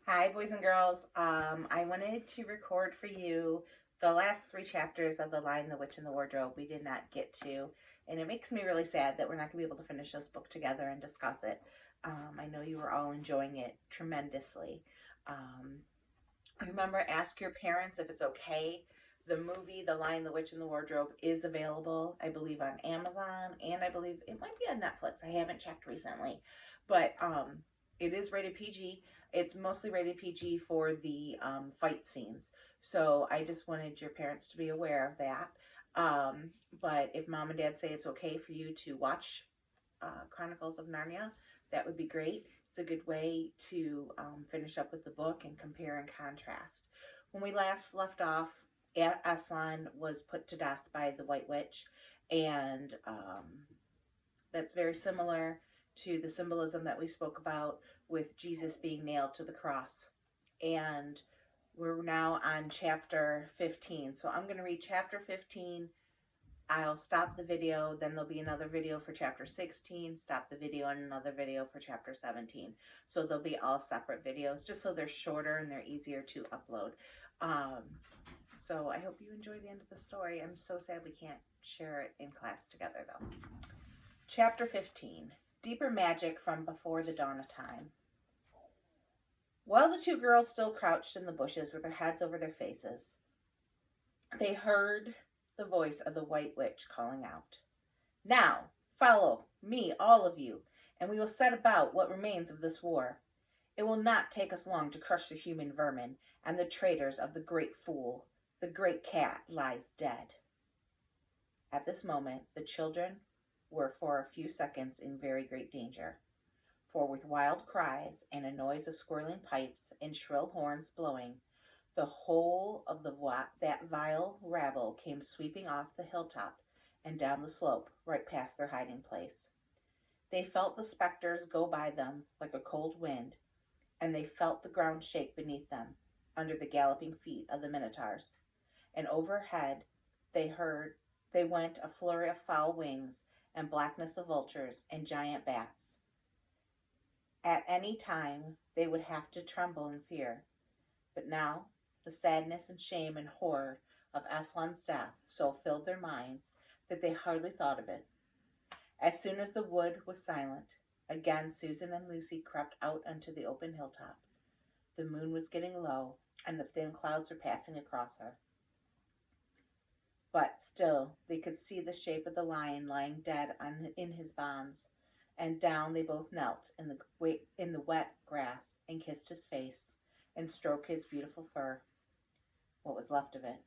Hi, boys and girls. I wanted to record for you the last three chapters of The Lion, the Witch, and the Wardrobe. We did not get to, and it makes me really sad that we're not going to be able to finish this book together and discuss it. I know you were all enjoying it tremendously. Um, Remember, ask your parents if it's okay. The movie, The Lion, the Witch, and the Wardrobe, is available, I believe, on Amazon, and I believe it might be on Netflix. I haven't checked recently, but it is rated PG. It's mostly rated PG for the fight scenes. So I just wanted your parents to be aware of that. Um, but if mom and dad say it's okay for you to watch Chronicles of Narnia, that would be great. It's a good way to finish up with the book and compare and contrast. When we last left off, Aslan was put to death by the White Witch, and that's very similar to the symbolism that we spoke about with Jesus being nailed to the cross. And we're now on chapter 15. So I'm going to read chapter 15. I'll stop the video, then there'll be another video for chapter 16, stop the video, and another video for chapter 17. So they'll be all separate videos, just so they're shorter and they're easier to upload. So I hope you enjoy the end of the story. I'm so sad we can't share it in class together, though. Chapter 15, Deeper Magic from Before the Dawn of Time. While the two girls still crouched in the bushes with their heads over their faces, they heard the voice of the White Witch calling out, "Now, follow me, all of you, and we will set about what remains of this war. It will not take us long to crush the human vermin and the traitors of the great fool. The great cat lies dead." At this moment, the children were for a few seconds in very great danger, for with wild cries and a noise of squirrling pipes and shrill horns blowing, the whole of that vile rabble came sweeping off the hilltop and down the slope right past their hiding place. They felt the specters go by them like a cold wind, and they felt the ground shake beneath them under the galloping feet of the minotaurs. And overhead they went a flurry of foul wings and blackness of vultures and giant bats. At any time they would have to tremble in fear, but now the sadness and shame and horror of Aslan's death so filled their minds that they hardly thought of it. As soon as the wood was silent, again Susan and Lucy crept out onto the open hilltop. The moon was getting low, and the thin clouds were passing across her. But still they could see the shape of the lion lying dead in his bonds, and down they both knelt in the wet grass and kissed his face and stroked his beautiful fur, what was left of it,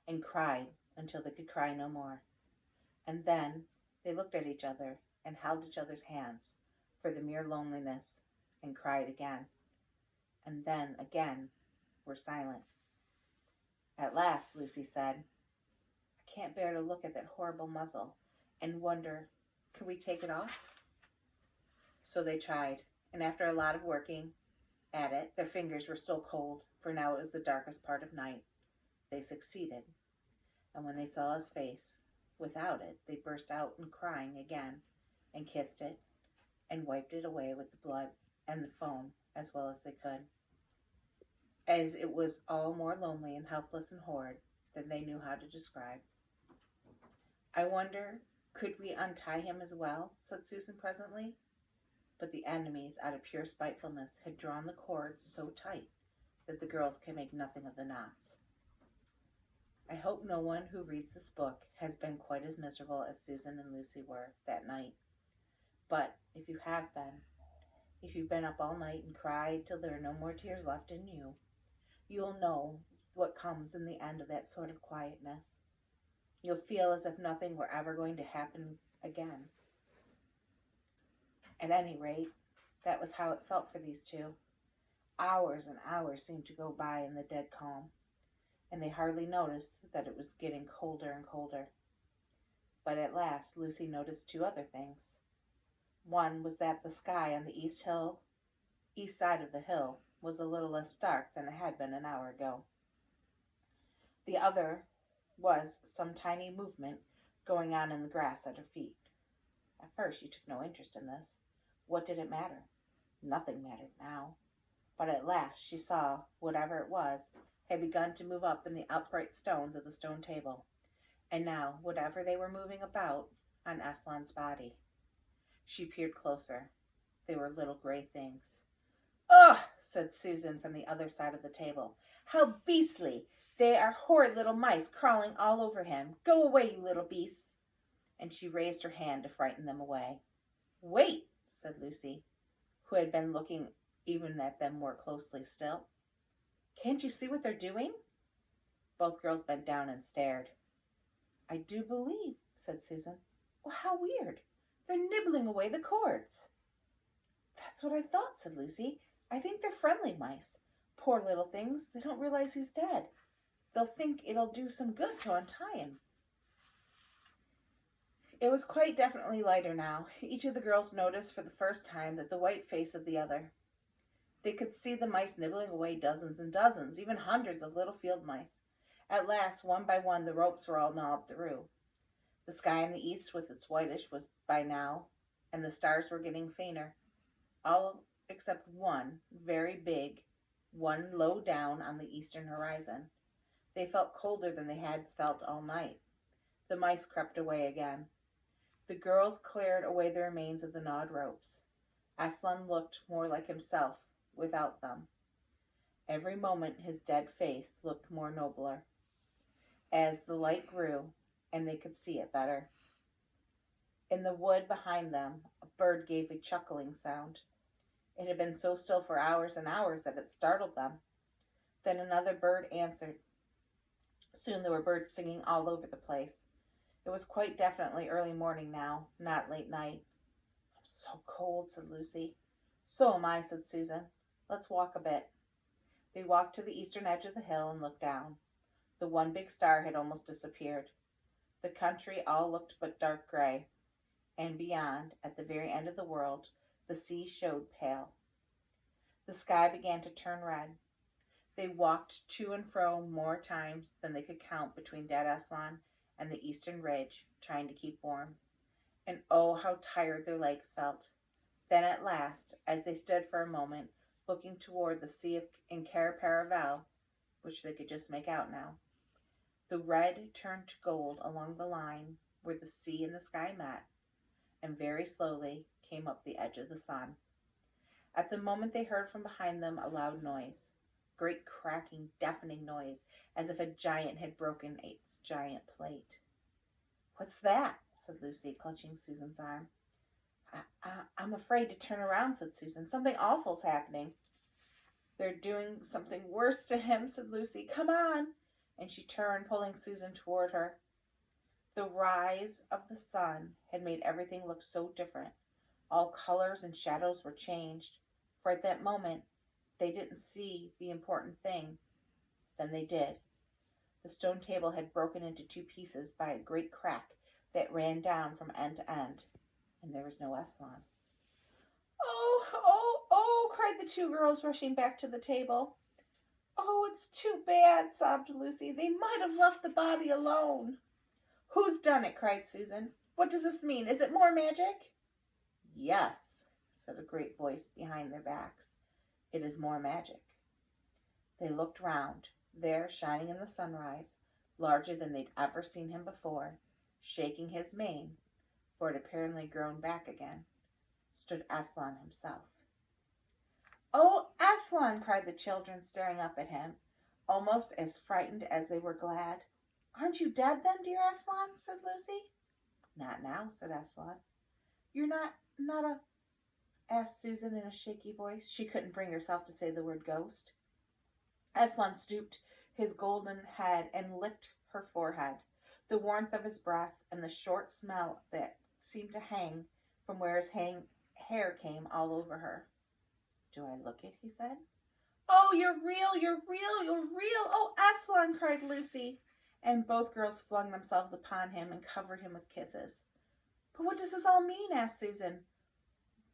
and cried until they could cry no more. And then they looked at each other and held each other's hands for the mere loneliness and cried again. And then again were silent. At last Lucy said, "I can't bear to look at that horrible muzzle and wonder, could we take it off?" So they tried, and after a lot of working at it, their fingers were still cold, for now it was the darkest part of night. They succeeded, and when they saw his face without it, they burst out in crying again, and kissed it, and wiped it away with the blood and the foam as well as they could, as it was all more lonely and helpless and horrid than they knew how to describe. "I wonder, could we untie him as well?" said Susan presently. But the enemies, out of pure spitefulness, had drawn the cords so tight that the girls could make nothing of the knots. I hope no one who reads this book has been quite as miserable as Susan and Lucy were that night. But if you have been, if you've been up all night and cried till there are no more tears left in you, you'll know what comes in the end of that sort of quietness. You'll feel as if nothing were ever going to happen again. At any rate, that was how it felt for these two. Hours and hours seemed to go by in the dead calm, and they hardly noticed that it was getting colder and colder. But at last Lucy noticed two other things. One was that the sky on the east side of the hill was a little less dark than it had been an hour ago. The other was some tiny movement going on in the grass at her feet. At first she took no interest in this. What did it matter? Nothing mattered now. But at last she saw whatever it was had begun to move up in the upright stones of the stone table, and now whatever they were moving about on Aslan's body. She peered closer. They were little gray things. "Ugh!" said Susan from the other side of the table. "How beastly! They are horrid little mice crawling all over him. Go away, you little beasts!" And she raised her hand to frighten them away. "Wait!" said Lucy, who had been looking even at them more closely still. "Can't you see what they're doing?" Both girls bent down and stared. "I do believe," said Susan. "Well, how weird! They're nibbling away the cords." "That's what I thought," said Lucy. "I think they're friendly mice. Poor little things, they don't realize he's dead. They'll think it'll do some good to untie him." It was quite definitely lighter now. Each of the girls noticed for the first time that the white face of the other. They could see the mice nibbling away dozens and dozens, even hundreds of little field mice. At last, one by one, the ropes were all gnawed through. The sky in the east with its whitish was by now, and the stars were getting fainter. All except one, very big, one low down on the eastern horizon. They felt colder than they had felt all night. The mice crept away again. The girls cleared away the remains of the gnawed ropes. Aslan looked more like himself without them. Every moment his dead face looked more nobler, as the light grew and they could see it better. In the wood behind them, a bird gave a chuckling sound. It had been so still for hours and hours that it startled them. Then another bird answered. Soon there were birds singing all over the place. It was quite definitely early morning now, not late night. "I'm so cold," said Lucy. "So am I," said Susan. "Let's walk a bit." They walked to the eastern edge of the hill and looked down. The one big star had almost disappeared. The country all looked but dark gray, and beyond, at the very end of the world, the sea showed pale. The sky began to turn red. They walked to and fro more times than they could count between Dead Aslan and the eastern ridge, trying to keep warm. And oh, how tired their legs felt. Then at last, as they stood for a moment, looking toward the sea in Cair Paravel, which they could just make out now, the red turned to gold along the line where the sea and the sky met, and very slowly came up the edge of the sun. At the moment they heard from behind them a loud noise, great cracking, deafening noise, as if a giant had broken its giant plate. "What's that?" said Lucy, clutching Susan's arm. I'm afraid to turn around," said Susan. "Something awful's happening." "They're doing something worse to him," said Lucy. "Come on." And she turned, pulling Susan toward her. The rise of the sun had made everything look so different. All colors and shadows were changed, for at that moment they didn't see the important thing. Then they did. The stone table had broken into two pieces by a great crack that ran down from end to end, and there was no Aslan. "Oh, oh, oh," cried the two girls, rushing back to the table. "Oh, it's too bad," sobbed Lucy. "They might have left the body alone." "Who's done it?" cried Susan. "What does this mean? Is it more magic?" "Yes," said a great voice behind their backs. "It is more magic." They looked round. There, shining in the sunrise, larger than they'd ever seen him before, shaking his mane, for it had apparently grown back again, stood Aslan himself. "Oh, Aslan!" cried the children, staring up at him, almost as frightened as they were glad. "Aren't you dead then, dear Aslan?" said Lucy. "Not now," said Aslan. "You're not a..." asked Susan in a shaky voice. She couldn't bring herself to say the word ghost. Aslan stooped his golden head and licked her forehead, the warmth of his breath and the short smell that seemed to hang from where his hair came all over her. "Do I look it?" he said. "Oh, you're real, you're real, you're real! Oh, Aslan!" cried Lucy, and both girls flung themselves upon him and covered him with kisses. "But what does this all mean?" asked Susan.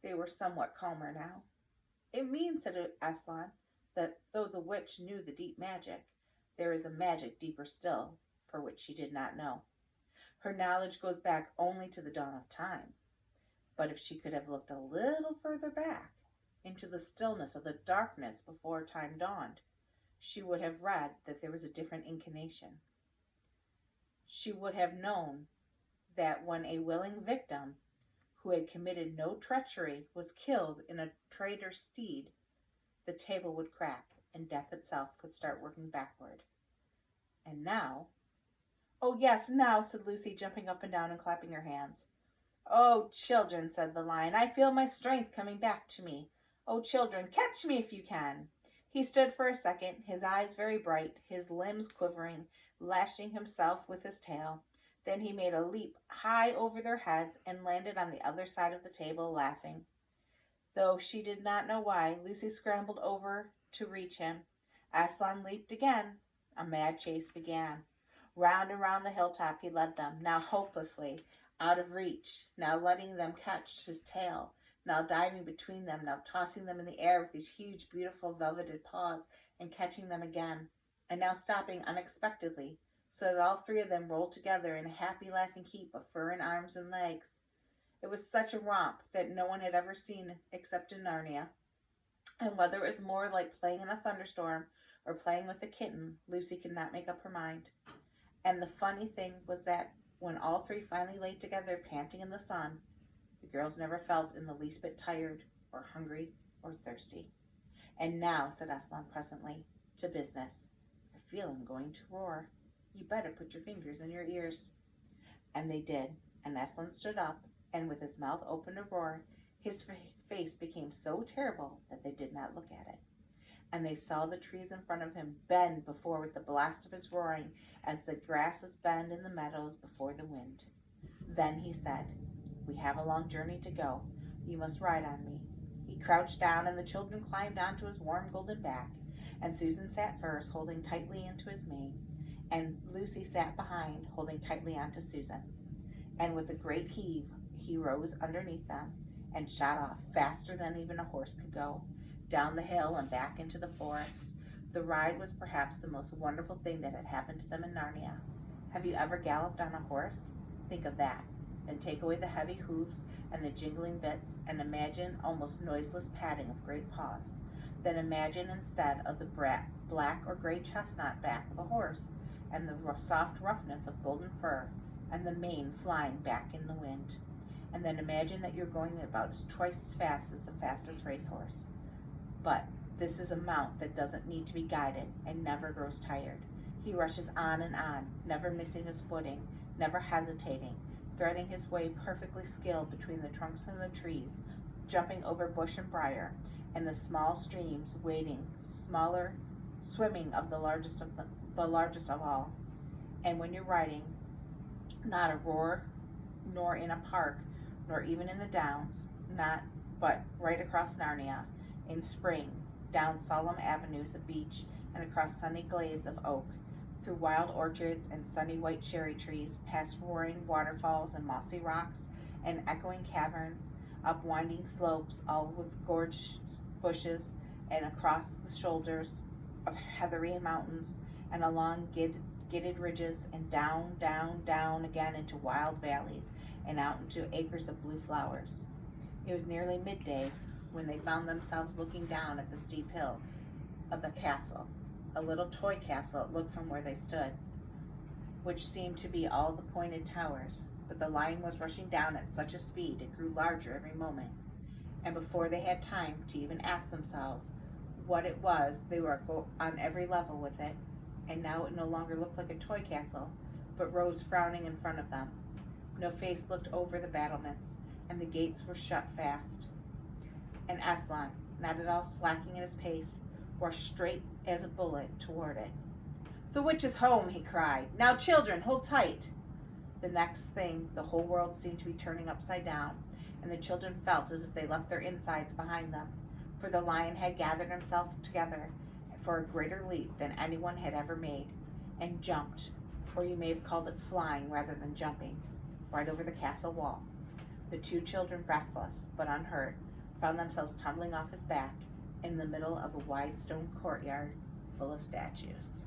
They were somewhat calmer now. "It means," said Aslan, "that though the witch knew the deep magic, there is a magic deeper still, for which she did not know. Her knowledge goes back only to the dawn of time. But if she could have looked a little further back, into the stillness of the darkness before time dawned, she would have read that there was a different inclination. She would have known that when a willing victim who had committed no treachery was killed in a traitor's stead, the table would crack and death itself would start working backward. And now, "Oh, yes, now," said Lucy, jumping up and down and clapping her hands. "Oh, children," said the lion, "I feel my strength coming back to me. Oh, children, catch me if you can." He stood for a second, his eyes very bright, his limbs quivering, lashing himself with his tail. Then he made a leap high over their heads and landed on the other side of the table, laughing. Though she did not know why, Lucy scrambled over to reach him. Aslan leaped again. A mad chase began. Round and round the hilltop he led them, now hopelessly out of reach, now letting them catch his tail, now diving between them, now tossing them in the air with these huge, beautiful, velveted paws and catching them again, and now stopping unexpectedly, so that all three of them rolled together in a happy, laughing heap of fur and arms and legs. It was such a romp that no one had ever seen except in Narnia, and whether it was more like playing in a thunderstorm or playing with a kitten, Lucy could not make up her mind. And the funny thing was that when all three finally lay together panting in the sun, the girls never felt in the least bit tired or hungry or thirsty. "And now," said Aslan presently, "to business. I feel I'm going to roar. You better put your fingers in your ears." And they did, and Aslan stood up, and with his mouth open to roar, his face became so terrible that they did not look at it. And they saw the trees in front of him bend before with the blast of his roaring, as the grasses bend in the meadows before the wind. Then he said, "We have a long journey to go. You must ride on me." He crouched down, and the children climbed onto his warm golden back, and Susan sat first, holding tightly into his mane, and Lucy sat behind, holding tightly onto Susan. And with a great heave, he rose underneath them and shot off faster than even a horse could go, down the hill and back into the forest. The ride was perhaps the most wonderful thing that had happened to them in Narnia. Have you ever galloped on a horse? Think of that, and take away the heavy hoofs and the jingling bits, and imagine almost noiseless padding of great paws. Then imagine instead of the black or gray chestnut back of a horse, and the soft roughness of golden fur, and the mane flying back in the wind. And then imagine that you're going about twice as fast as the fastest racehorse. But this is a mount that doesn't need to be guided and never grows tired. He rushes on, never missing his footing, never hesitating, threading his way perfectly skilled between the trunks of the trees, jumping over bush and briar, and the small streams, wading, swimming of the largest of all. And when you're riding, not a roar, nor in a park, nor even in the downs, but right across Narnia, in spring, down solemn avenues of beech and across sunny glades of oak, through wild orchards and sunny white cherry trees, past roaring waterfalls and mossy rocks and echoing caverns, up winding slopes, all with gorge bushes, and across the shoulders of heathery mountains, and along gidded ridges, and down, down, down again into wild valleys, and out into acres of blue flowers. It was nearly midday when they found themselves looking down at the steep hill of the castle, a little toy castle it looked from where they stood, which seemed to be all the pointed towers. But the lion was rushing down at such a speed it grew larger every moment, and before they had time to even ask themselves what it was, they were on every level with it, and now it no longer looked like a toy castle, but rose frowning in front of them. No face looked over the battlements, and the gates were shut fast. And Aslan, not at all slacking in his pace, rushed straight as a bullet toward it. "The witch is home," he cried. "Now, children, hold tight." The next thing, the whole world seemed to be turning upside down, and the children felt as if they left their insides behind them, for the lion had gathered himself together for a greater leap than anyone had ever made, and jumped, or you may have called it flying rather than jumping, right over the castle wall. The two children, breathless but unhurt, found themselves tumbling off his back in the middle of a wide stone courtyard full of statues.